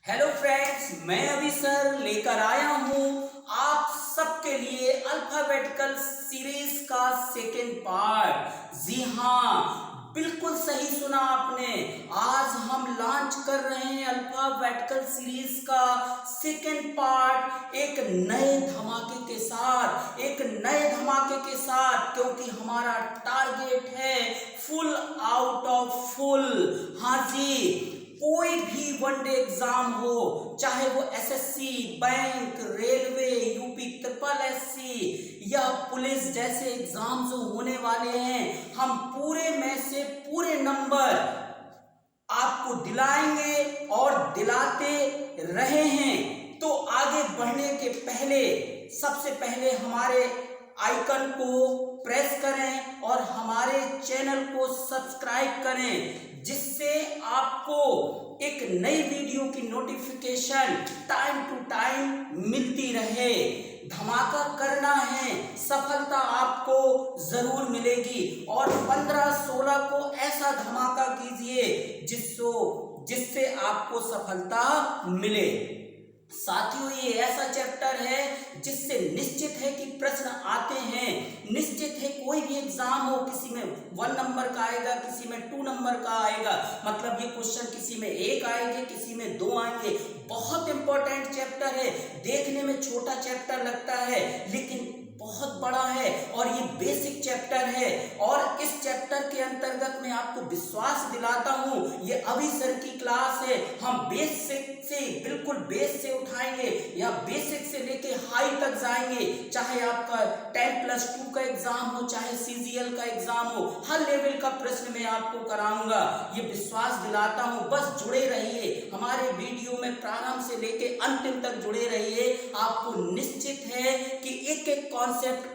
Hello friends, मैं अभी sir लेकर आया हूं आप सबके लिए अल्फाबेटिकल सीरीज का सेकेंड पार्ट। जी हाँ, बिल्कुल सही सुना आपने। आज हम लॉन्च कर रहे हैं अल्फाबेटिकल सीरीज का सेकेंड पार्ट एक नए धमाके के साथ, क्योंकि हमारा टारगेट है फुल आउट ऑफ फुल। हाँ जी, कोई भी वनडे एग्जाम हो, चाहे वो SSC, bank, railway, UP triple SC या पुलिस जैसे एग्जाम जो होने वाले हैं, हम पूरे में से पूरे नंबर आपको दिलाएंगे और दिलाते रहे हैं। तो आगे बढ़ने के पहले सबसे पहले हमारे आइकन को प्रेस करें और हमारे चैनल को सब्सक्राइब करें, जिससे आपको एक नई वीडियो की नोटिफिकेशन टाइम टू टाइम मिलती रहे। धमाका करना है, सफलता आपको जरूर मिलेगी और 15-16 को ऐसा धमाका कीजिए जिससे आपको सफलता मिले। साथियों, ये ऐसा चैप्टर है जिससे निश्चित है कि प्रश्न आते हैं। निश्चित है कोई भी एग्जाम हो, किसी में 1 नंबर का आएगा, किसी में 2 नंबर का आएगा। मतलब ये क्वेश्चन किसी में 1 आएंगे, किसी में 2 आएंगे। बहुत इंपॉर्टेंट चैप्टर है। देखने में छोटा चैप्टर लगता है लेकिन बहुत बड़ा है और ये बेसिक चैप्टर है। और इस चैप्टर के अंतर्गत मैं आपको विश्वास दिलाता हूं, ये अभी सर की क्लास है। हम बेसिक से बिल्कुल बेस से उठाएंगे या बेसिक से लेके हाई तक जाएंगे। चाहे आपका 10+2 का एग्जाम हो, चाहे सीजीएल का एग्जाम हो, हर लेवल का प्रश्न मैं आपको कराऊंगा, ये विश्वास दिलाता हूं। बस जुड़े रहिए हमारे वीडियो में, प्रारंभ से लेके अंतिम तक जुड़े रहिए। आपको निश्चित है कि एक एक कॉन्सेप्ट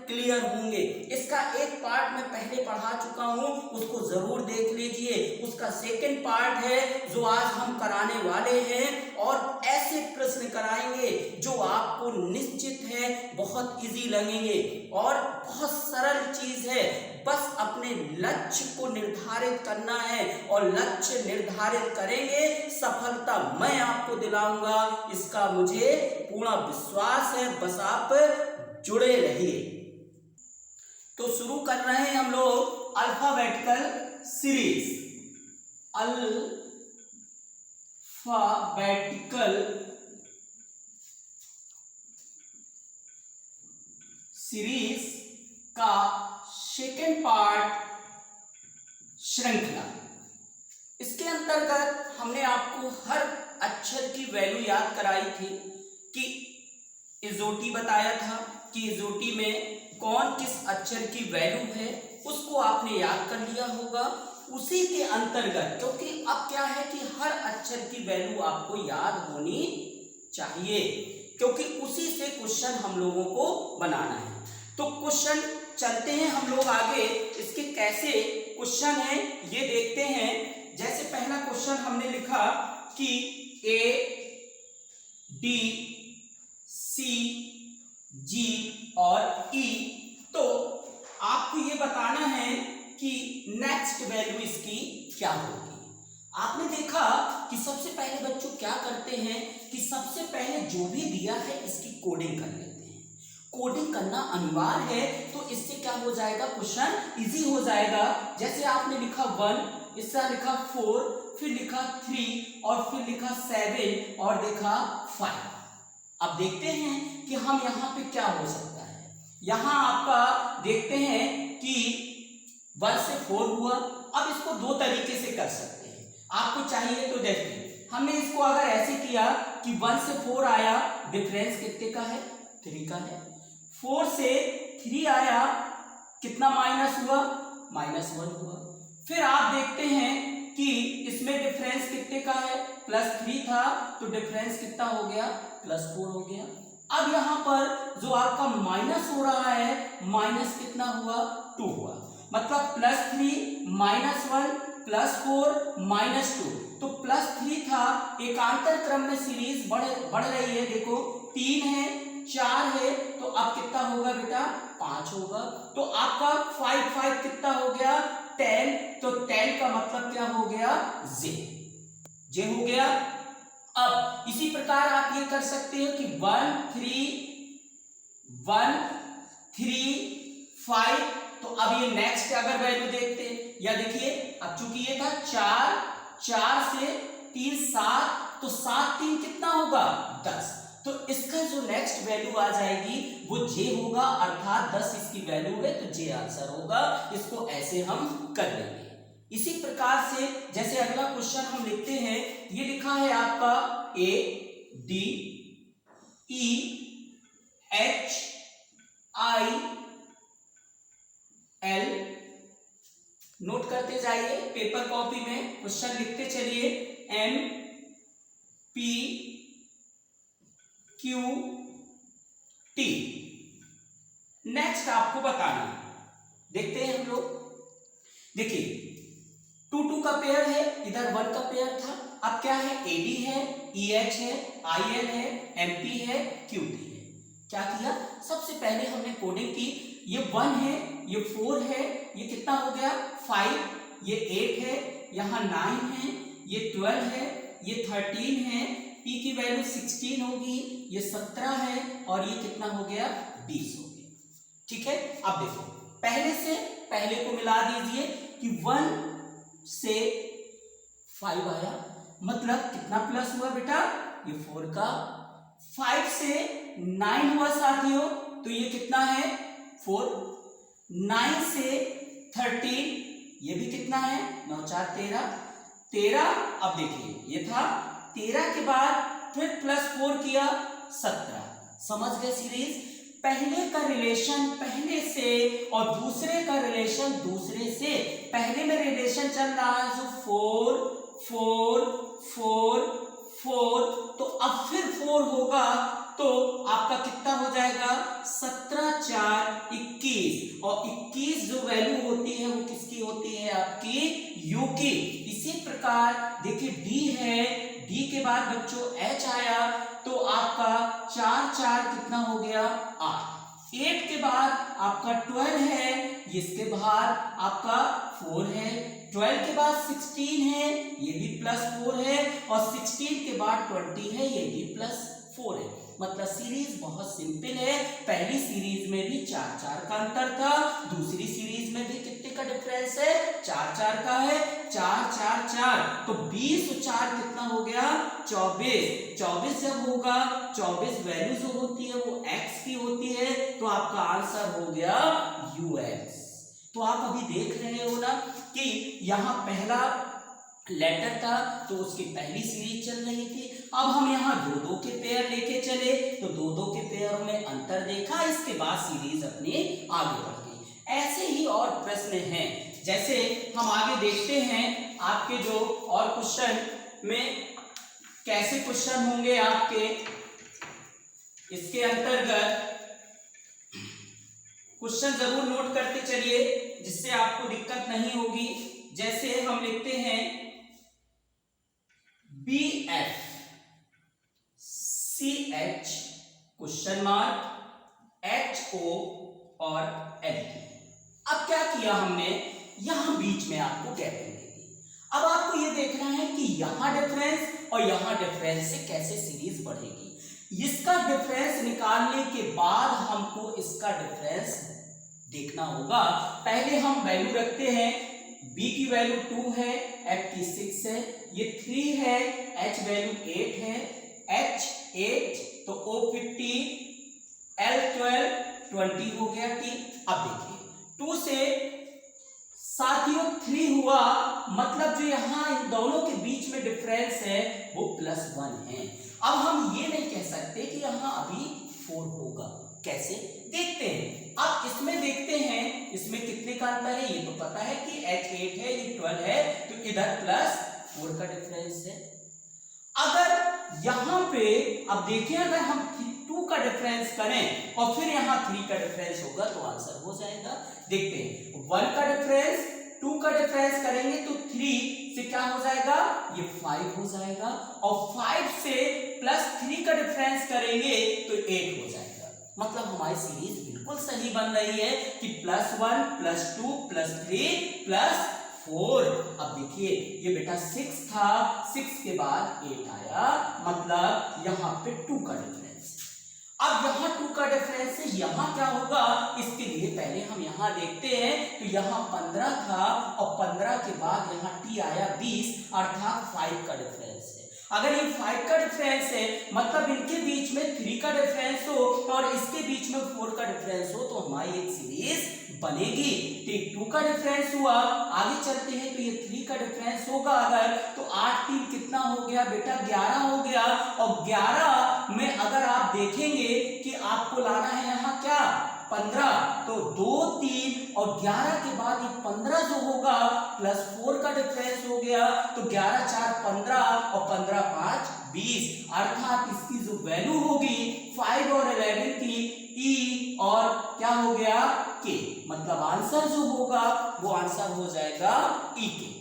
क्लियर होंगे। इसका एक पार्ट मैं पहले पढ़ा चुका हूं, उसको जरूर देख लीजिए। उसका सेकंड पार्ट है जो आज हम कराने वाले हैं और ऐसे प्रश्न कराएंगे जो आपको निश्चित है बहुत इजी लगेंगे और बहुत सरल चीज है। बस अपने लक्ष्य को निर्धारित करना है और लक्ष्य निर्धारित करेंगे, सफलता मैं आपको दिलाऊंगा, इसका मुझे पूर्ण विश्वास है। बस आप जुड़े रहिए। तो शुरू कर रहे हैं हम लोग अल्फाबेटिकल सीरीज। अल्फाबेटिकल सीरीज का सेकेंड पार्ट श्रृंखला। इसके अंतर्गत हमने आपको हर अक्षर की वैल्यू याद कराई थी कि इजोटी बताया था कि इजोटी में कौन किस अक्षर की वैल्यू है, उसको आपने याद कर लिया होगा। उसी के अंतर्गत, क्योंकि अब क्या है कि हर अक्षर की वैल्यू आपको याद होनी चाहिए, क्योंकि उसी से क्वेश्चन हम लोगों को बनाना है। तो क्वेश्चन चलते हैं हम लोग आगे। इसके कैसे क्वेश्चन है ये देखते हैं। जैसे पहला क्वेश्चन हमने लिखा कि A, D, C, G और E। तो आपको ये बताना है कि नेक्स्ट वैल्यू इसकी क्या होगी। आपने देखा कि सबसे पहले बच्चों क्या करते हैं कि सबसे पहले जो भी दिया है इसकी कोडिंग कर लेते हैं। कोडिंग करना अनिवार्य है, तो इससे क्या हो जाएगा, क्वेश्चन इजी हो जाएगा। जैसे आपने लिखा 1, इससे लिखा 4, फिर लिखा 3 और फिर लिखा 7 और देखा 5। अब देखते हैं कि हम यहाँ पे क्या हो सकता है। यहाँ आपका देखते हैं कि 1 से 4 हुआ। अब इसको 2 तरीके से कर सकते हैं, आपको चाहिए तो देखिए। हमने इसको अगर ऐसे किया कि 1 से 4 आया, डिफरेंस कितने का है, 3 का है। 4 से 3 आया, कितना माइनस हुआ, -1 हुआ। फिर आप देखते हैं कि इसमें डिफरेंस कितने का है, +3 था, तो डिफरेंस कितना हो गया, +4 हो गया। अब यहां पर जो आपका माइनस हो रहा है, माइनस कितना हुआ, 2 हुआ। मतलब +3 -1 +4 -2, तो +3 था। एकांतर क्रम में सीरीज बढ़ रही है। देखो 3 है, 4 है, तो अब कितना होगा बेटा, 5 होगा। तो आपका 5 कितना हो गया, 10। तो 10 का मतलब क्या हो गया, जे हो गया। अब इसी प्रकार आप ये कर सकते हो कि 1 3 5। तो अब ये नेक्स्ट अगर वैल्यू देखते हैं, या देखिए अब चूंकि ये था 4 से 3 7, तो 7 3 कितना होगा 10। तो इसका जो नेक्स्ट वैल्यू आ जाएगी वो जे होगा, अर्थात 10 इसकी वैल्यू है तो जे आंसर होगा। इसको ऐसे हम कर लेंगे। इसी प्रकार से जैसे अगला क्वेश्चन हम लिखते हैं, ये लिखा है आपका A D E H I L। Note करते जाइए पेपर कॉपी में, क्वेश्चन लिखते चलिए। M P Q T। Next आपको बताना है, देखते हैं हम लोग। देखिए 2 2 का पेयर है, इधर 1 का पेयर था। अब क्या है, AD है, EH है, IL है, MP है, QT है। क्या किया, सबसे पहले हमने कोडिंग की। ये 1 है, ये 4 है, ये कितना हो गया 5, ये 8 है, यहाँ 9 है, ये 12 है, ये 13 है, P की वैल्यू 16 होगी, ये 17 है, और ये कितना हो गया 20 हो गया। ठीक है, अब देखो पहले से पहले को मिला दीजिए कि 1 से 5 आया, मतलब कितना प्लस हुआ बेटा, ये 4 का। 5 से 9 हुआ साथियों, तो ये कितना है 4। 9 से 13, ये भी कितना है 9 4 13। अब देखिए ये था 13 के बाद फिर प्लस 4 किया 17। समझ गए सीरीज, पहले का रिलेशन पहले से और दूसरे का रिलेशन दूसरे से। पहले में रिलेशन चल रहा है जो 4 4 4 4, तो अब फिर 4 होगा तो आपका कितना हो जाएगा 17 4 21, और 21 जो वैल्यू होती है वो किसकी होती है, आपकी यू की। इसी प्रकार देखिए डी है, डी के बाद बच्चों एच आया, तो आपका 4 4 कितना हो गया 8। 8 के बाद आपका 12 है, इसके बाद आपका 4 है, 12 के बाद 16 है, ये भी प्लस 4 है, और 16 के बाद 20 है, ये भी प्लस 4 है। मतलब सीरीज बहुत सिंपल है। पहली सीरीज में भी 4 4 का अंतर था, दूसरी सीरीज में भी कितने का डिफरेंस है 4 4 का है, 4 4 4, तो 20 और 4 कितना हो गया 24। 24 जब होगा, 24 वैल्यू जो होती है वो x की होती है, तो आपका आंसर हो गया ux। तो आप अभी देख रहे हो ना कि यहाँ पहला लेटर था तो उसकी पहली सीरीज चल रही थी। अब हम यहाँ 2 2 के पेयर लेके चले, तो 2 2 के पेयरों में अंतर देखा, इसके बाद सीरीज अपनी आगे बढ़ गई। ऐसे ही और प्रश्न हैं, जैसे हम आगे देखते हैं आपके जो और क्वेश्चन में कैसे क्वेश्चन होंगे आपके, इसके अंतर्गत क्वेश्चन जरूर नोट करते चलिए जिससे आपको दिक्कत नहीं होगी। जैसे हम लिखते हैं BF CH question mark HO और LT। अब क्या किया हमने, यहां बीच में आपको गैपिंग दे दी। अब आपको ये देखना है कि यहां डिफरेंस और यहां डिफरेंस से कैसे सीरीज बढ़ेगी। इसका डिफरेंस निकालने के बाद हमको इसका डिफरेंस देखना होगा। पहले हम वैल्यू रखते हैं, B की वैल्यू 2 है, F की 6 है, ये 3 है, H वैल्यू 8 है, H 8, तो O 50, L 12, 20 हो गया T। अब देखिए 2 से साथियों 3 हुआ, मतलब जो यहाँ इन दोनों के बीच में डिफरेंस है वो +1 है। अब हम ये नहीं कह सकते कि यहाँ अभी 4 होगा, कैसे देखते हैं। अब इसमें देखते हैं इसमें कितने का अंतर है, ये तो पता है कि H 8 है, ये 12 है, तो इधर +4 का डिफरेंस है। अगर यहाँ पे अब देखिए, अगर हम 2 का डिफरेंस करें और फिर यहाँ 3 का डिफरेंस होगा तो आंसर हो जाएगा। देखते हैं 1 का डिफरेंस 2 का डिफरेंस करेंगे तो 3 से क्या हो जाएगा, ये 5 हो जाएगा, और 5 से +3 का डिफरेंस करेंगे तो 8 हो जाएगा। मतलब हमारी सीरीज बिल्कुल सही बन रही है कि +1 +2 +3 +4 4। अब देखिए ये बेटा 6 था, 6 के बाद 8 आया, मतलब यहाँ पे 2 का डिफरेंस। अब यहाँ 2 का डिफरेंस है, यहाँ क्या होगा इसके लिए पहले हम यहाँ देखते हैं। तो यहाँ 15 था और 15 के बाद यहाँ t आया 20, अर्थात 5 का डिफरेंस है। अगर ये 5 का डिफरेंस है मतलब इनके बीच में 3 का डिफरेंस हो और इसके बीच में 4 का डिफरेंस हो तो हमारी एक सीरीज बनेगी। ठीक, 2 का डिफरेंस हुआ, आगे चलते हैं तो ये 3 का डिफरेंस होगा अगर, तो 8 3 कितना हो गया बेटा 11 हो गया। और 11 में अगर आप देखेंगे कि आपको लाना है यहाँ क्या 15, तो 2 3 और 11 के बाद ये 15 जो होगा प्लस 4 का डिफरेंस हो गया, तो 11 4 15 और 15 5 20, अर्थात इसकी जो वैल्यू होगी 5 और 11 की ई और क्या हो गया के, मतलब आंसर जो होगा वो आंसर हो जाएगा ई के।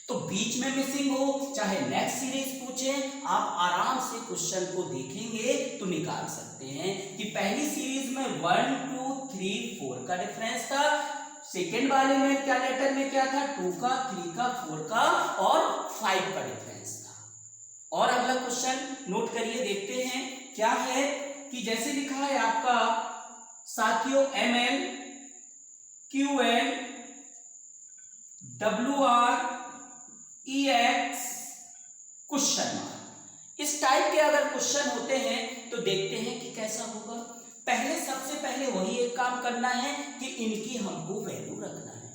तो बीच में मिसिंग हो चाहे नेक्स्ट सीरीज पूछे, आप आराम से क्वेश्चन को देखेंगे तो निकाल सकते हैं कि पहली सीरीज में 1 2 3 4 का डिफरेंस था, सेकेंड वाले में क्या लेटर में क्या था 2 का 3 का 4 का और 5 का डिफरेंस था। और अगला क्वेश्चन नोट करिए, देखते हैं क्या है कि जैसे लिखा है आपका साथियों ML QL WR EX question mark, इस टाइप के अगर क्वेश्चन होते हैं तो देखते हैं कि कैसा होगा। पहले सबसे पहले वही एक काम करना है कि इनकी हमको वैल्यू रखना है।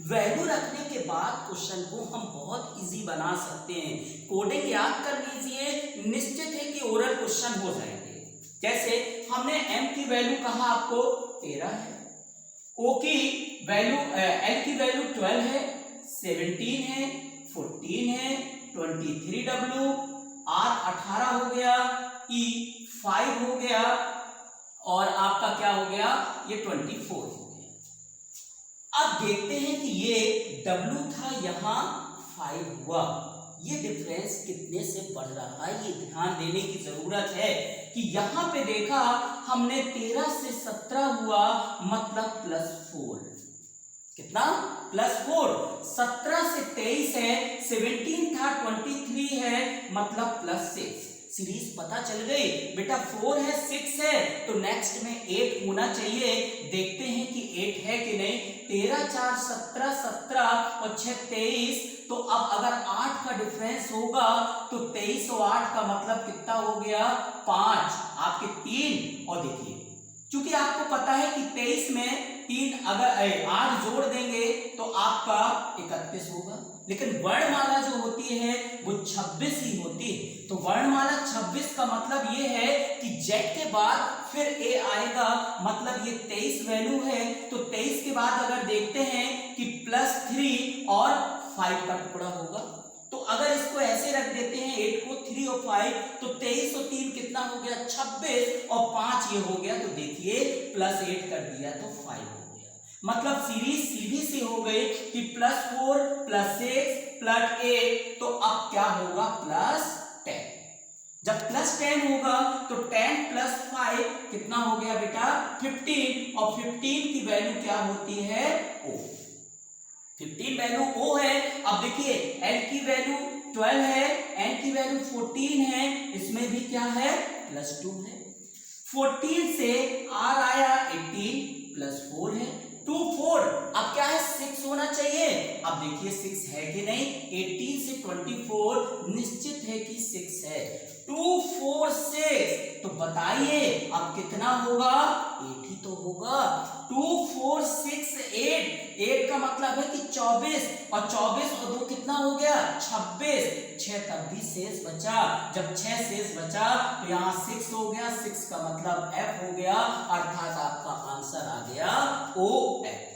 वैल्यू रखने के बाद क्वेश्चन को हम बहुत इजी बना सकते हैं। कोडिंग याद कर लीजिए, निश्चित है कि ओरल क्वेश्चन हो जाएंगे। जैसे हमने m की वैल्यू कहा आपको 13 है, o की वैल्यू l की वैल्यू 12 है, 17 है, 14 है, 23w, r 18 हो गया, e 5 हो गया और आपका क्या हो गया ये 24 हो गया। अब देखते हैं कि ये w था यहाँ 5 हुआ, ये डिफरेंस कितने से बढ़ रहा है ये ध्यान देने की जरूरत है कि यहाँ पे देखा हमने 13 से 17 हुआ मतलब +4, कितना +4, 17 से 23 है, 17 था 23 है मतलब +6। सीरीज पता चल गई बेटा, 4 है 6 है तो नेक्स्ट में 8 होना चाहिए। देखते हैं कि 8 है कि नहीं। 13 4 17 17 और 6 23, तो अब अगर 8 का डिफरेंस होगा तो 23 और 8 का मतलब कितना हो गया 5, आपके 3। और देखिए चूंकि आपको पता है कि 23 में 3 अगर 8 जोड़ देंगे तो आपका 31 होगा, लेकिन वर्णमाला जो होती है वो 26 ही होती है। तो वर्णमाला 26 का मतलब ये है कि जेड के बाद फिर ए आएगा, मतलब ये 23 वैल्यू है। तो 23 के बाद अगर देखते हैं कि +3 और 5 का टुकड़ा होगा, तो अगर इसको ऐसे रख देते हैं 8 को 3 और 5, तो 23 और 3 कितना हो गया 26 और 5 ये हो गया, तो देखिए +8 कर दिया तो 5 हो गया। मतलब सीरीज सीधी सी हो गई कि +4 +6 +8, तो अब क्या होगा +10। जब +10 होगा तो 10 + 5 कितना हो गया बेटा 15, और 15 की वैल्यू क्या होती है O, 15 वैल्यू O है। अब देखिए L की वैल्यू 12 है, N की वैल्यू 14 है, इसमें भी क्या है +2 है। 14 से R आया 18 +4 है, 2 4, अब क्या है 6 होना चाहिए। अब देखिए 6 है कि नहीं, 18 से 24 निश्चित है कि 6 है, 2 4 6, तो बताइए अब कितना होगा 8 ही तो होगा। 2 4 6 8, 8 का मतलब है कि 24, और 24 और 2 कितना हो गया 26, 6 तब भी शेष बचा। जब 6 शेष बचा तो यहाँ 6 हो गया, 6 का मतलब F हो गया, अर्थात आपका आंसर आ गया OF।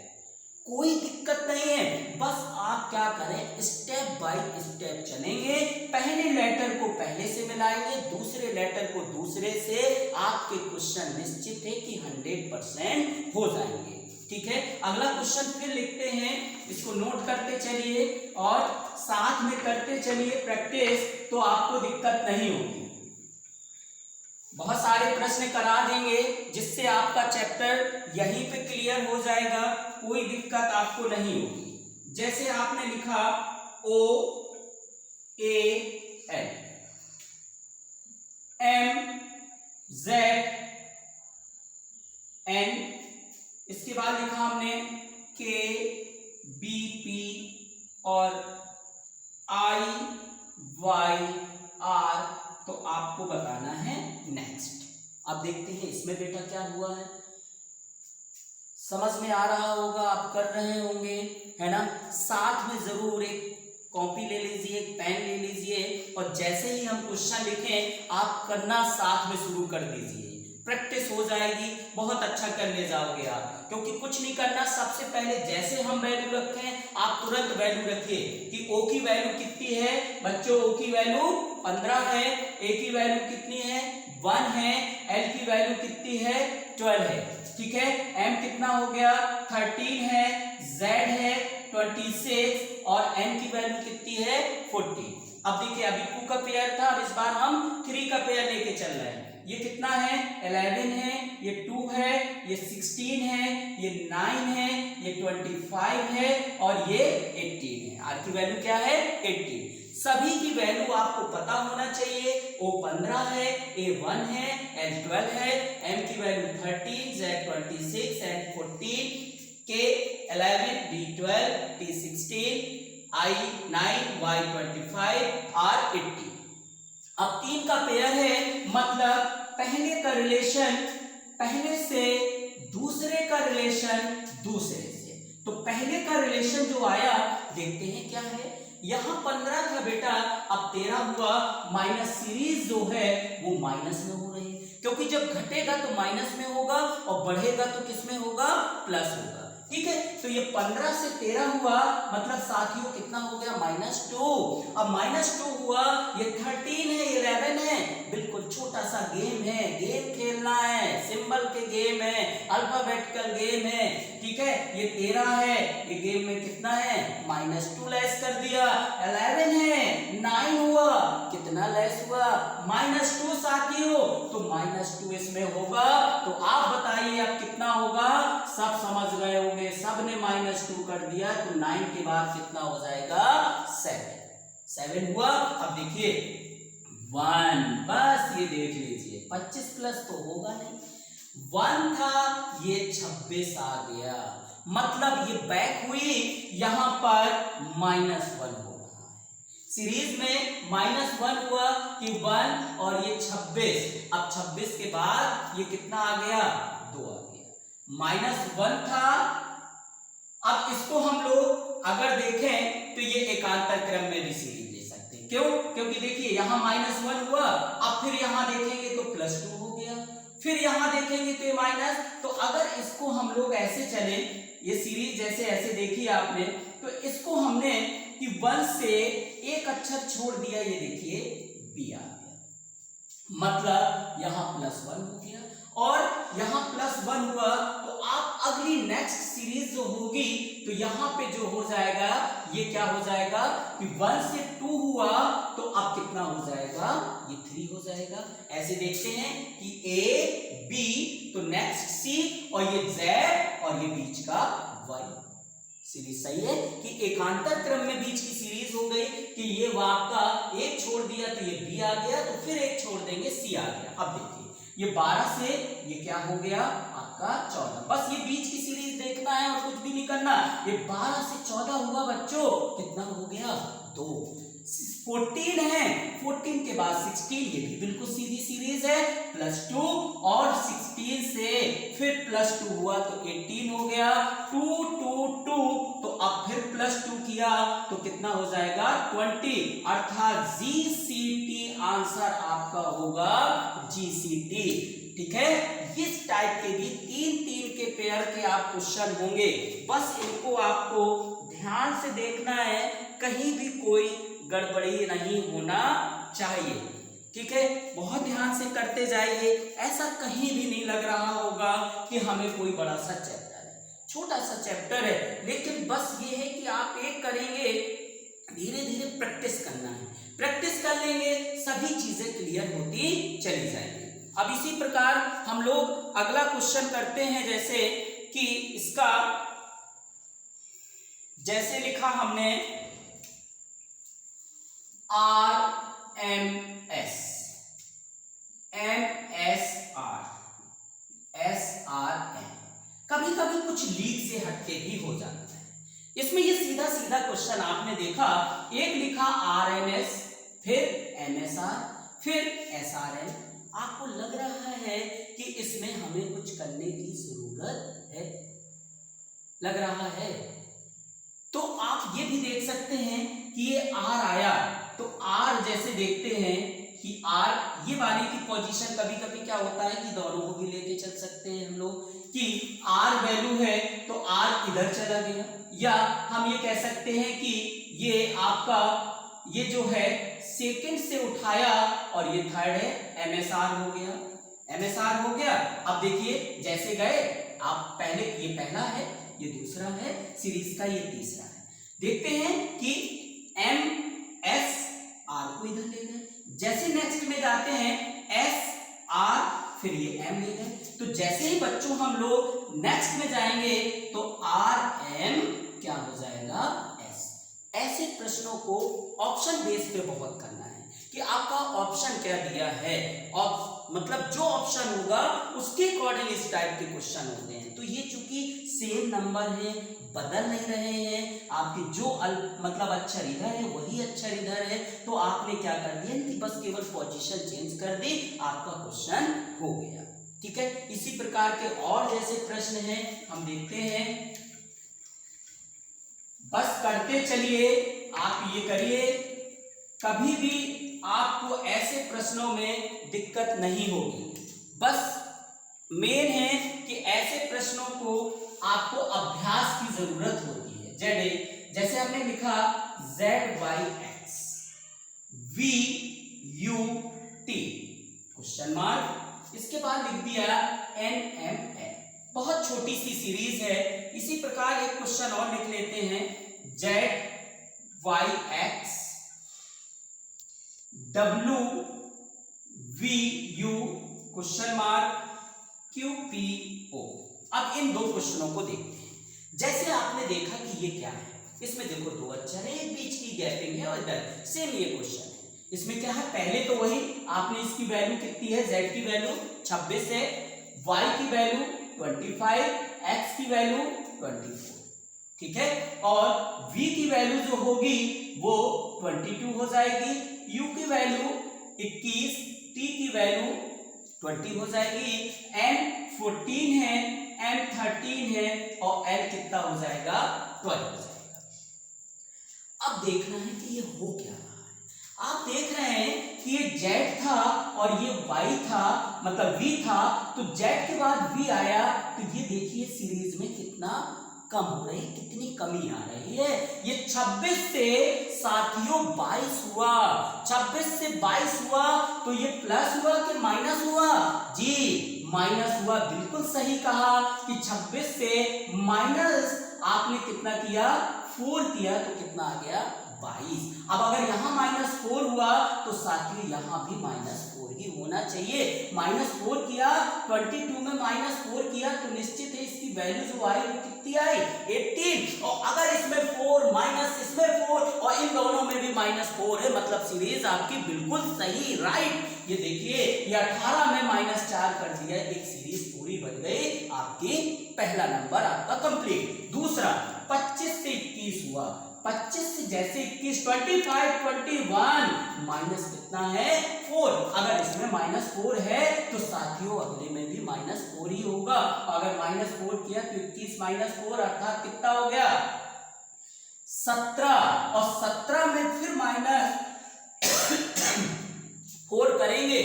कोई दिक्कत नहीं है, बस आप क्या करें स्टेप बाय स्टेप चलेंगे। पहले लेटर को पहले से मिलाएंगे, दूसरे लेटर को दूसरे से, आपके क्वेश्चन निश्चित है कि 100% हो जाएंगे। ठीक है, अगला क्वेश्चन फिर लिखते हैं, इसको नोट करते चलिए और साथ में करते चलिए प्रैक्टिस, तो आपको दिक्कत नहीं होगी। बहुत सारे प्रश्न करा देंगे जिससे आपका चैप्टर यहीं पे क्लियर हो जाएगा, कोई दिक्कत आपको नहीं होगी। जैसे आपने लिखा O A L, M Z N, इसके बाद लिखा हमने K B P और I Y R, तो आपको बताना है नेक्स्ट। अब देखते हैं इसमें बेटा क्या हुआ है, समझ में आ रहा होगा, आप कर रहे होंगे, है ना। साथ में जरूर एक कॉपी ले लीजिए, एक पेन ले लीजिए, और जैसे ही हम क्वेश्चन लिखें आप करना साथ में शुरू कर दीजिए, प्रैक्टिस हो जाएगी, बहुत अच्छा करने जाओगे आप। क्योंकि कुछ नहीं करना, सबसे पहले जैसे हम वैल्यू रखें आप तुरंत वैल्यू रखिए कि ओ की वैल्यू कितनी है बच्चों, ओ की वैल्यू 15 है, ए की वैल्यू कितनी है 1 है, एल की वैल्यू कितनी है 12 है, ठीक है। एम कितना हो गया 13 है, जेड है 26 और एन की वैल्यू कितनी है 40। अब देखिए अभी 2 का पेयर था, अब इस बार हम 3 का पेयर लेके चल रहे हैं। ये कितना है 11 है, ये 2 है, ये 16 है, ये 9 है, ये 25 है और ये 18 है। आर की वैल्यू क्या है 18। सभी की वैल्यू आपको पता होना चाहिए। ओ 15 है, ए 1 है, एल 12 है, एम की value 13, Z 26 and 14, K 11, D 12, T 16, I 9, Y 25, R 80। अब 3 का पेयर है, मतलब पहले का रिलेशन पहले से, दूसरे का रिलेशन दूसरे से। तो पहले का रिलेशन जो आया देखते हैं क्या है। यहां 15 था बेटा, अब 13 हुआ, माइनस सीरीज जो है वो माइनस में हो रही है, क्योंकि जब घटेगा तो माइनस में होगा और बढ़ेगा तो किस में होगा प्लस होगा, ठीक है। तो ये 15 से 13 हुआ, मतलब साथियों कितना हो गया -2। अब -2 हुआ, ये 13 है, 11 है, बिल्कुल छोटा सा गेम है, गेम खेलना है, सिंबल के गेम है, अल्फाबेटिकल गेम है, ठीक है। ये 13 है, ये गेम में कितना है -2 लेस कर दिया, 11 है 9 हुआ, कितना लेस हुआ -2 साथियों, तो -2 इसमें होगा। तो आप बताइए अब कितना होगा, सब समझ गए होंगे, सब ने -2 कर दिया, तो 9 के बाद कितना हो जाएगा 7 हुआ। अब देखिए 1, बस ये देख लीजिए 25 प्लस तो होगा नहीं, 1 था, ये 26 आ गया, मतलब ये बैक हुई, यहां पर -1 हो रहा है। सीरीज में -1 हुआ कि 1 और ये 26, अब 26 के बाद ये कितना आ गया 2 आ गया, -1 था। अब इसको हम लोग अगर देखें तो ये एकांतर क्रम में भी सीरीज ले सकते हैं, क्यों, क्योंकि देखिए यहां -1 हुआ, अब फिर यहां देखेंगे तो +2 हो गया, फिर यहां देखेंगे तो ये माइनस। तो अगर इसको हम लोग ऐसे चले, ये सीरीज जैसे ऐसे देखिए आपने, तो इसको हमने कि 1 से एक अक्षर छोड़ दिया, ये देखिए बी आ गया, मतलब यहां +1 हो गया और यहां +1 हुआ। तो आप अगली नेक्स्ट सीरीज जो होगी तो यहां पे जो हो जाएगा ये क्या हो जाएगा कि 1 से 2 हुआ, तो अब कितना हो जाएगा ये 3 हो जाएगा। ऐसे देखते हैं कि ए बी, तो नेक्स्ट सी, और ये जेड और ये बीच का वाई। सीरीज सही है कि एकांतर क्रम में बीच की सीरीज हो गई कि ये आपका एक छोड़ दिया तो ये बी आ गया, तो फिर एक छोड़ देंगे सी आ गया। अब देखिए ये 12 से ये क्या हो गया आपका 14, बस ये बीच की सीरीज देखना है और कुछ भी नहीं करना। ये 12 से 14 हुआ बच्चों, कितना हो गया 2। 14 है, 14 के बाद 16, ये भी बिल्कुल सीधी सीरीज है, +2 और 16 से फिर +2 हुआ तो 18 हो गया, 2 2 2, तो अब फिर +2 किया तो कितना हो जाएगा 20, अर्थात GCT आंसर आपका होगा GCT, ठीक है। इस टाइप के भी 3 के पेयर के आप क्वेश्चन होंगे, बस इनको आपको ध्यान से देखना है, कहीं भी कोई गड़बड़ी नहीं होना चाहिए, ठीक है। बहुत ध्यान से करते जाइए, ऐसा कहीं भी नहीं लग रहा होगा कि हमें कोई बड़ा सा चैप्टर है, छोटा सा चैप्टर है, लेकिन बस ये है कि आप एक करेंगे, धीरे धीरे प्रैक्टिस करना है, प्रैक्टिस कर लेंगे सभी चीजें क्लियर होती चली जाएंगी। अब इसी प्रकार हम लोग अगला क्वेश्चन करते हैं, जैसे कि इसका जैसे लिखा हमने RMS, MSR, SRM, कभी कभी कुछ लीक से हटके भी हो जाता है। इसमें ये सीधा सीधा क्वेश्चन आपने देखा, एक लिखा RMS, फिर MSR, फिर SRM। आपको लग रहा है कि इसमें हमें कुछ करने की जरूरत है, लग रहा है? तो आप ये भी देख सकते हैं कि ये R आया, तो R जैसे देखते हैं कि R ये वाले की पोजीशन कभी कभी क्या होता है कि दोनों को भी लेके चल सकते हैं हम लोग कि R वैल्यू है तो R इधर चला गया, या हम ये कह सकते हैं कि ये आपका ये जो है सेकंड से उठाया और ये थर्ड है, MSR हो गया, MSR हो गया। अब देखिए जैसे गए आप, पहले ये पहला है, ये दूसरा है, सीरीज का ये तीसरा है। देखते हैं कि MSR को इधर ले गए, जैसे नेक्स्ट में जाते हैं SR, फिर ये M ले गए। तो जैसे ही बच्चों हम लोग नेक्स्ट में जाएंगे तो RM क्या हो जाएगा, S। ऐसे प्रश्नों को ऑप्शन बेस पे बहुत करना है कि आपका ऑप्शन क्या दिया है, मतलब जो ऑप्शन होगा उसके अकॉर्डिंग इस टाइप के क्वेश्चन होते हैं। तो ये चूंकि सेम नंबर है, बदल नहीं रहे हैं, आपके जो मतलब अक्षर इधर है वही अक्षर इधर है, तो आपने क्या कर दिया कि बस केवल पोजीशन चेंज कर दी, आपका क्वेश्चन हो गया। ठीक है, इसी प्रकार के और जैसे प्रश्न हैं हम देखते हैं, बस करते चलिए, आप ये करिए, कभी भी आपको ऐसे प्रश्नों में दिक्कत नहीं होगी। बस मेन है कि ऐसे प्रश्नों को आपको अभ्यास की जरूरत होती है। जैसे हमने लिखा ZYX VUT क्वेश्चन मार्क, इसके बाद लिख दिया NMN, बहुत छोटी सी सीरीज है। इसी प्रकार एक क्वेश्चन और लिख लेते हैं ZYX WVU question mark QPO। अब इन दो क्वेश्चनों को देखते हैं। जैसे आपने देखा कि ये क्या है, इसमें देखो दो अक्षर है, एक बीच की गैपिंग है और इधर सेम ये क्वेश्चन है। इसमें क्या है, पहले तो वही आपने इसकी वैल्यू कितनी है, Z की वैल्यू 26 है, Y की वैल्यू 25, X की वैल्यू 24, ठीक है, और V की वैल्यू जो होगी वो 22 हो जाएगी, U की वैल्यू 21, T की वैल्यू 20 हो जाएगी, N 14 है, M 13 है और L कितना हो जाएगा, 12 हो जाएगा। अब देखना है कि ये हो क्या रहा है। आप देख रहे हैं कि ये Z था और ये Y था, मतलब V था, तो Z के बाद V आया, तो ये देखिए सीरीज में कितना कम हो रही, कितनी कमी आ रही है। ये 26 से साथियों 22 हुआ, 26 से 22 हुआ, तो ये प्लस हुआ कि माइनस हुआ, जी माइनस हुआ। बिल्कुल सही कहा कि 26 से माइनस आपने कितना किया, 4 किया, तो कितना आ गया, 22। अब अगर यहां -4 हुआ तो साथियों यहां भी -4 ही होना चाहिए। -4 किया, 22 में -4 किया तो निश्चित है इसकी वैल्यू जो आई वो कितनी आई, 18। और अगर इसमें 4 माइनस इसमें 4 और इन दोनों में भी -4 है, मतलब सीरीज आपकी बिल्कुल सही, राइट। ये देखिए ये 18 में -4 कर दिया, एक सीरीज पूरी बन गई आपकी, पहला नंबर आपका कंप्लीट। दूसरा 25 से 21 हुआ, 25 से जैसे 21, 25, 21 माइनस कितना है, 4। अगर इसमें -4 है तो साथियों अगले में भी -4 ही होगा। अगर -4 किया तो 21 -4 अर्थात कितना हो गया, 17। और 17 में फिर -4 करेंगे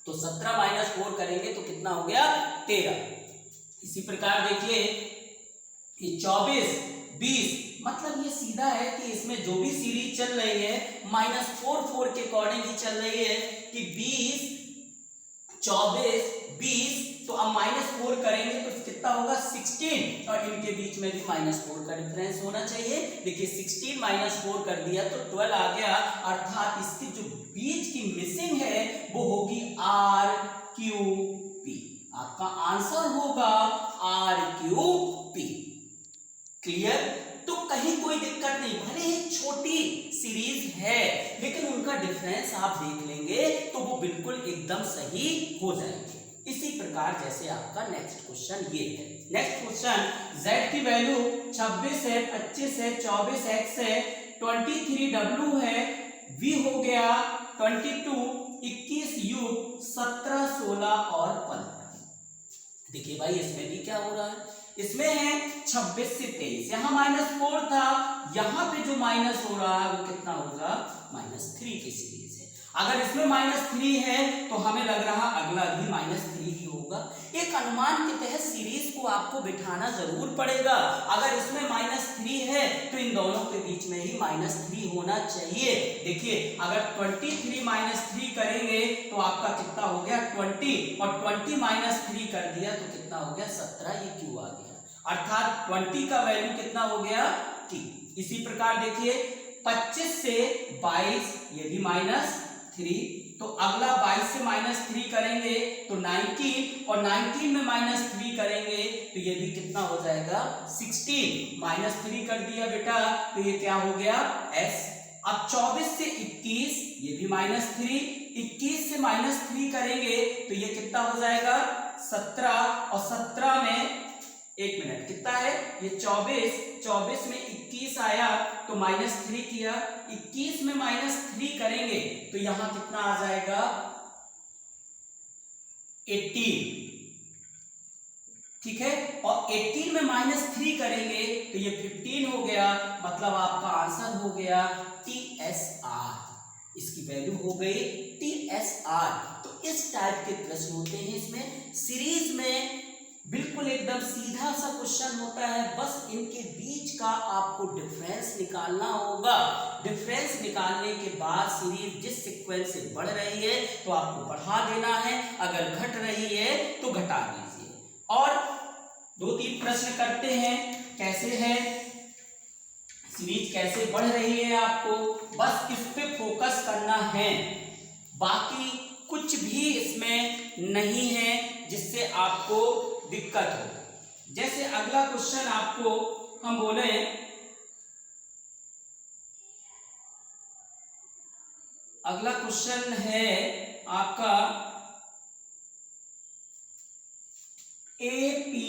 तो 17 -4 करेंगे तो कितना हो गया, 13। इसी प्रकार देखिए ये 24, 20, मतलब ये सीधा है कि इसमें जो भी सीरीज चल रही है -4 के अकॉर्डिंग ही चल रही है कि 20, 24, 20, तो अब -4 करेंगे तो कितना होगा, 16, और इनके बीच में भी -4 का डिफरेंस होना चाहिए। देखिए 16 -4 कर दिया तो 12 आ गया, अर्थात इसकी जो बीच की मिसिंग है वो होगी RQP। आपका आंसर होगा RQP। क्लियर। तो कहीं कोई दिक्कत नहीं, भले ही छोटी सीरीज है लेकिन उनका डिफरेंस आप देख लेंगे तो वो बिल्कुल एकदम सही हो जाएंगे। इसी प्रकार जैसे आपका नेक्स्ट क्वेश्चन ये है, नेक्स्ट क्वेश्चन z की वैल्यू 26 है, 25 है, 24x है, 23w है, v हो गया 22, 21 u, 17, 16 और 15। देखिए भाई इसमें भी क्या हो रहा है, इसमें है 26 से 23, यहाँ -4 था, यहाँ पे जो माइनस हो रहा है वो कितना होगा, -3 की सीरीज है। अगर इसमें -3 है तो हमें लग रहा अगला भी -3 ही होगा। एक अनुमान के तहत सीरीज को आपको बिठाना जरूर पड़ेगा। अगर इसमें -3 है तो इन दोनों के बीच में ही -3 होना चाहिए। देखिए अगर 23 -3 करेंगे तो आपका कितना हो गया 20, और 20 -3 कर दिया तो कितना हो गया 17, ये क्यों आ गया, अर्थात 20 का वैल्यू कितना हो गया t। इसी प्रकार देखिए 25 से 22, ये भी -3, तो अगला 22 से -3 करेंगे तो 19, और 19 में -3 करेंगे तो ये भी कितना हो जाएगा 16, -3 कर दिया बेटा तो ये क्या हो गया s। अब 24 से 21, ये भी -3, 21 से -3 करेंगे तो ये कितना हो जाएगा 17, और 17 में एक मिनट कितना है ये 24, 24 में 21 आया तो -3 किया, 21 में -3 करेंगे तो यहां कितना आ जाएगा 18, ठीक है, और 18 में -3 करेंगे तो ये 15 हो गया, मतलब आपका आंसर हो गया TSR, इसकी वैल्यू हो गई TSR। तो इस टाइप के प्रश्न होते हैं, इसमें सीरीज में बिल्कुल एकदम सीधा सा क्वेश्चन होता है, बस इनके बीच का आपको डिफरेंस निकालना होगा। डिफरेंस निकालने के बाद सीरीज जिस सीक्वेंस से बढ़ रही है तो आपको बढ़ा देना है, अगर घट रही है तो घटा दीजिए। और 2-3 प्रश्न करते हैं, कैसे है सीरीज कैसे बढ़ रही है, आपको बस इस पे फोकस करना है, बाकी कुछ भी इसमें नहीं है जिससे आपको दिक्कत हो। जैसे अगला क्वेश्चन आपको हम बोले अगला क्वेश्चन है आपका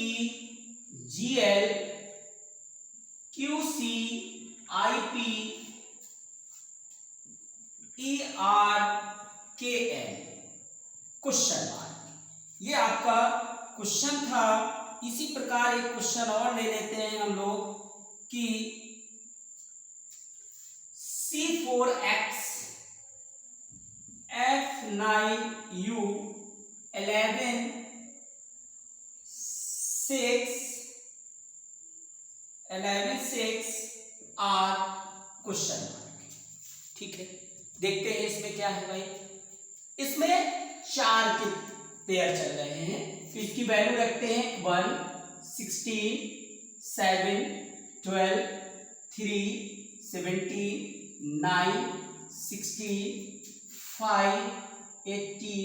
APGL QC IP ERKL question mark, ये आपका क्वेश्चन था। इसी प्रकार एक क्वेश्चन और ले लेते हैं हम लोग कि C4X F9U 11 6 R question mark, ठीक है। देखते हैं इसमें क्या है भाई, इसमें 4 के पेयर चल रहे हैं तो इसकी वैल्यू रखते हैं 1, 16, 7, 12, 3, 17, 9, 16, 5, 18,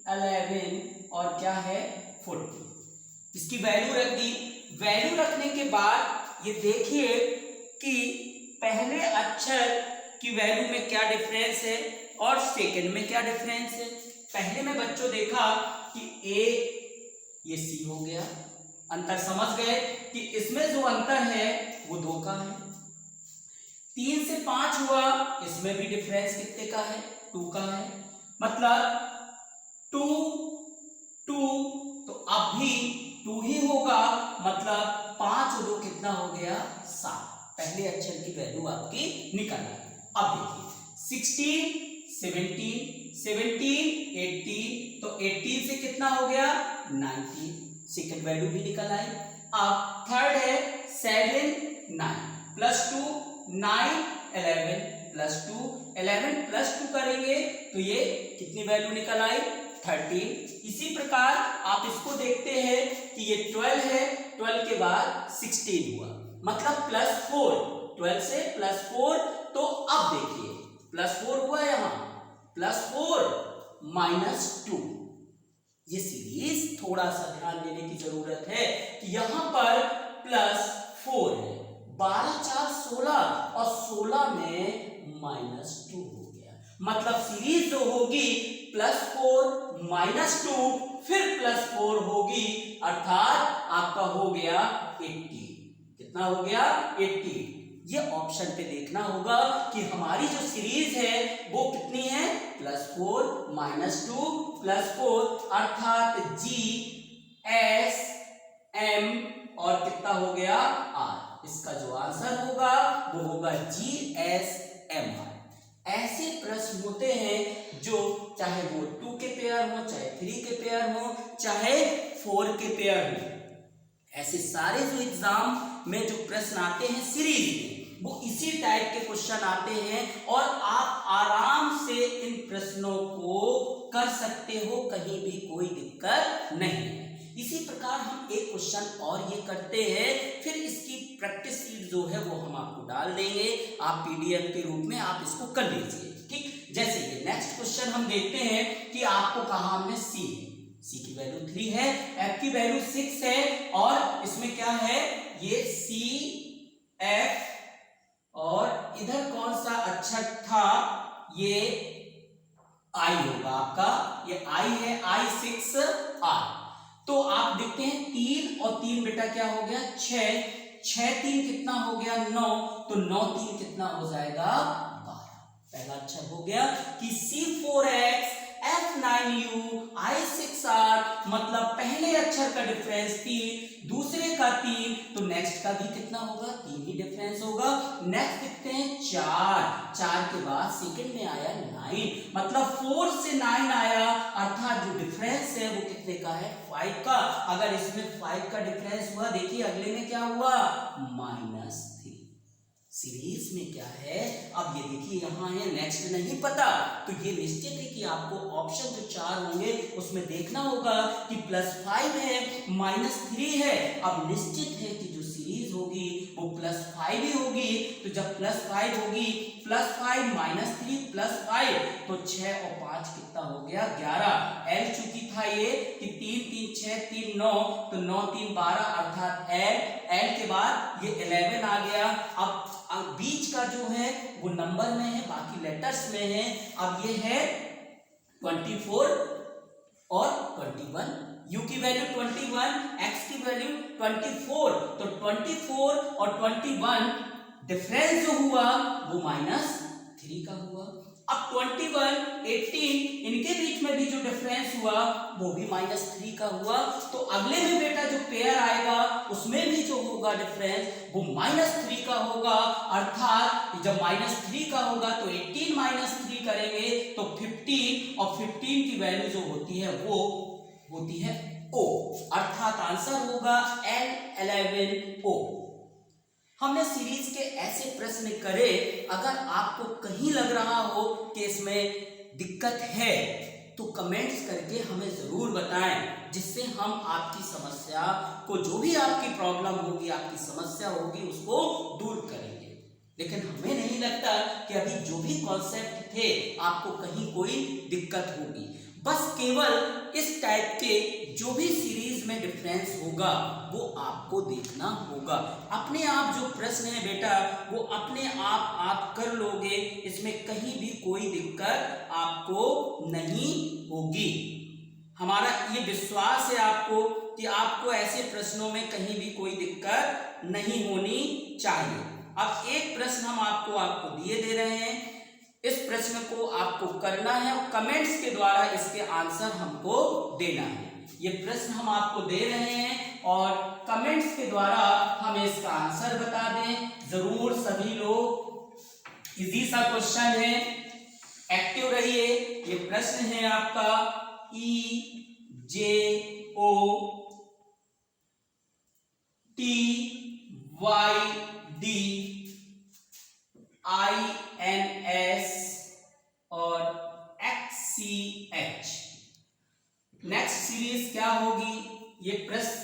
11 और क्या है 14। इसकी वैल्यू रख दी। वैल्यू रखने के बाद ये देखिए कि पहले अक्षर की वैल्यू में क्या डिफरेंस है और सेकंड में क्या डिफरेंस है। पहले में बच्चों देखा कि A ये C हो गया, अंतर समझ गए कि इसमें जो अंतर है वो 2 का है। 3 से 5 हुआ, इसमें भी डिफरेंस कितने का है 2 का है, मतलब 2 2 तो अब भी 2 ही होगा, मतलब 5 और 2 कितना हो गया 7। पहले अक्षर की वैल्यू आपकी निकल आई। अब देखिए 16, 17, 18 तो 18 से कितना हो गया 19, सेकंड वैल्यू भी निकल आई। अब थर्ड है 7, 9 प्लस 2 9, 11 प्लस 2 11 प्लस 2 करेंगे तो ये कितनी वैल्यू निकल आई 13। इसी प्रकार आप इसको देखते हैं कि ये 12 है, 12 के बाद 16 हुआ, मतलब +4, 12 से +4। तो अब देखिए +4 हुआ, यहाँ +4 -2। ये सीरीज थोड़ा सा ध्यान देने की जरूरत है कि यहां पर +4 है, 12 4 16 और 16 में -2 हो गया। मतलब सीरीज जो होगी +4 -2 फिर +4 होगी, अर्थात आपका हो गया 80। कितना हो गया? 80। ये ऑप्शन पे देखना होगा कि हमारी जो सीरीज है वो कितनी है, +4 -2 +4, अर्थात GSM और कितना हो गया R। इसका जो आंसर होगा वो होगा GSMR। ऐसे प्रश्न होते हैं जो चाहे वो 2 के पेयर हो, चाहे 3 के पेयर हो, चाहे 4 के पेयर हो, ऐसे सारे जो एग्जाम में जो प्रश्न आते हैं सीरीज में, वो इसी टाइप के क्वेश्चन आते हैं और आप आराम से इन प्रश्नों को कर सकते हो, कहीं भी कोई दिक्कत नहीं है। इसी प्रकार हम एक क्वेश्चन और ये करते हैं, फिर इसकी प्रैक्टिस शीट जो है वो हम आपको डाल देंगे, आप पीडीएफ के रूप में आप इसको कर लीजिए। ठीक, जैसे ये नेक्स्ट क्वेश्चन हम देखते हैं कि आपको कहा हमने सी की वैल्यू 3 है, एफ की वैल्यू 6 है, और इसमें क्या है, ये सी एफ और इधर कौन सा अक्षर था, ये आई होगा आपका, ये आई है, I6 R। तो आप देखते हैं 3 और 3 बेटा क्या हो गया 6, 6 3 कितना हो गया 9, तो 9 3 कितना हो जाएगा 12। पहला अक्षर हो गया कि C4X F9U I6R, मतलब पहले अक्षर का डिफरेंस 3, दूसरे का 3, तो नेक्स्ट का भी कितना होगा 3 ही डिफरेंस होगा। नेक्स्ट देखते हैं 4 के बाद सेकंड में आया 9, मतलब 4 से 9 आया, अर्थात जो डिफरेंस है वो कितने का है 5 का। अगर इसमें 5 का डिफरेंस हुआ, देखिए अगले में क्या हुआ -3। सीरीज में क्या है, अब ये देखिए यहाँ है, नेक्स्ट नहीं पता, तो ये निश्चित है कि आपको ऑप्शन जो 4 होंगे उसमें देखना होगा कि +5 है -3 है। अब निश्चित है कि जो सीरीज होगी वो +5 ही होगी, तो जब +5 होगी, +5 -3 +5, तो 6 और 5 कितना हो गया 11। L चूंकि था ये कि 3 3 6 3 9, तो 9 3 12, अर्थात L के बाद ये 11 आ गया। अब बीच का जो है वो नंबर में है, बाकी लेटर्स में है। अब ये है 24 और 21, U की वैल्यू 21, X की वैल्यू 24, तो 24 और 21 डिफरेंस जो हुआ वो -3 का हुआ। अब 21 18 इनके बीच में भी जो डिफरेंस हुआ वो भी -3 का हुआ। तो अगले में बेटा जो पेयर आएगा उसमें भी जो होगा डिफरेंस वो -3 का होगा, अर्थात जब -3 का होगा तो 18 -3 करेंगे तो 15, और 15 की वैल्यू जो होती है वो होती है O, अर्थात आंसर होगा L11O। हमने सीरीज के ऐसे प्रश्न करे, अगर आपको कहीं लग रहा हो कि इसमें दिक्कत है तो कमेंट्स करके हमें जरूर बताएं, जिससे हम आपकी समस्या को, जो भी आपकी प्रॉब्लम होगी, आपकी समस्या होगी, उसको दूर करेंगे। लेकिन हमें नहीं लगता कि अभी जो भी कॉन्सेप्ट थे आपको कहीं कोई दिक्कत होगी। बस केवल इस टाइप के जो भी सीरीज में डिफरेंस होगा वो आपको देखना होगा। अपने आप जो प्रश्न है बेटा वो अपने आप कर लोगे, इसमें कहीं भी कोई दिक्कत आपको नहीं होगी। हमारा ये विश्वास है आपको कि आपको ऐसे प्रश्नों में कहीं भी कोई दिक्कत नहीं होनी चाहिए। अब एक प्रश्न हम आपको दिए दे रहे हैं, इस प्रश्न को आपको करना है और कमेंट्स के द्वारा इसके आंसर हमको देना है। ये प्रश्न हम आपको दे रहे हैं और कमेंट्स के द्वारा हमें इसका आंसर बता दें जरूर सभी लोग। इजी सा क्वेश्चन है, एक्टिव रहिए। ये प्रश्न है आपका EJOTYDINS और XCH। नेक्स्ट सीरीज क्या होगी ये प्रश्न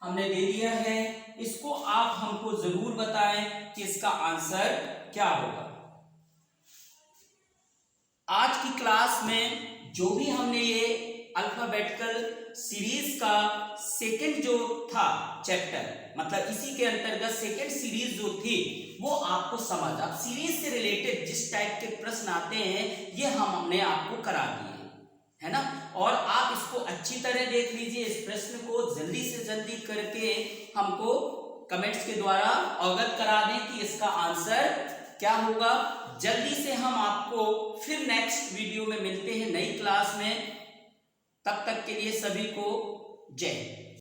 हमने दे दिया है, इसको आप हमको जरूर बताएं कि इसका आंसर क्या होगा। आज की क्लास में जो भी हमने ये अल्फाबेटिकल सीरीज का सेकंड जो था चैप्टर, मतलब इसी के अंतर्गत सेकंड सीरीज जो थी वो आपको समझ, अब सीरीज से रिलेटेड जिस टाइप के प्रश्न आते हैं ये हमने आपको करा दिए, है ना। और आप इसको अच्छी तरह देख लीजिए, इस प्रश्न को जल्दी से जल्दी करके हमको कमेंट्स के द्वारा अवगत करा दें कि इसका आंसर क्या होगा। जल्दी से हम आपको फिर नेक्स्ट वीडियो में मिलते हैं नई क्लास में, तब तक के लिए सभी को जय हिंद।